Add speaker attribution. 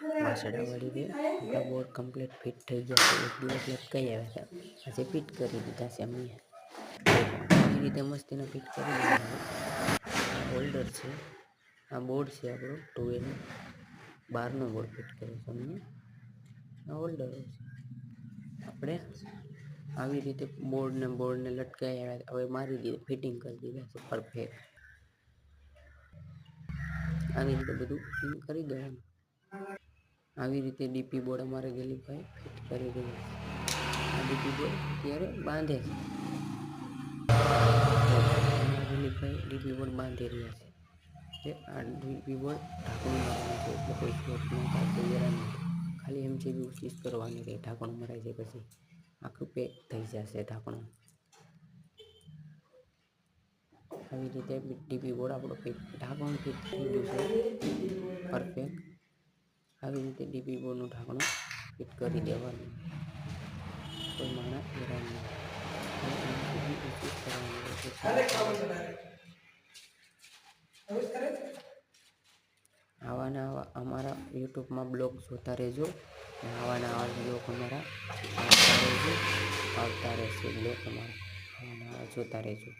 Speaker 1: વાસડાવાળી દે આપણા board complete fit થઈ ગયા છે. એક દિવસ લટકાઈ આવ્યા હતા, આજે ફિટ કરી દીધા છે અમે. આવી રીતે મસ્તીને ફિટ કરી દેવાનું. આ હોલ્ડર છે, આ બોર્ડ છે આપણો 2 એનો 12નો બોર્ડ ફિટ કર્યો છે અમે. આ હોલ્ડર છે. આપણે આવી રીતે બોર્ડને લટકાઈ આવ્યા, હવે મારી દીધું, ફિટિંગ કરી દીધા છે પરફેક્ટ. આવી રીતે બધું ફિટિંગ કરી દેવાનું. આવી રીતે ડીપી બોર્ડ અમારે દિલીપભાઈ ફિટ કરી રહ્યા છે. આ ડીપી બોર્ડ અત્યારે બાંધે છે. દિલીપભાઈ ડીપી બોર્ડ બાંધી રહ્યા છે. આ ડીપી બોર્ડ ઢાંકણું મારવાનું છે, એટલે કોઈ શોર્ટ ન થાય, કોઈ હેરાન ન થાય. ખાલી એમસીબી ઉચીસ કરવાની રહે, ઢાંકણું મરાઈ જાય પછી આખું પેક થઈ જશે ઢાંકણું. આવી રીતે ડીપી બોર્ડ આપણો ઢાંકણું ફિટ થઈ ગયું છે પરફેક્ટ. આવી રીતે ડીપી બોર્ડનું ઢાંકણું ફિટ કરી દેવાનું, કોઈ માણસ હેરાન નહીં. આવા ને આવા અમારા યુટ્યુબમાં બ્લોગ જોતા રહેજો. આવા ને આવા બ્લોગ અમારા આવતા રહેશે. બ્લોગ અમારા આવા ને આવા જોતા રહેજો.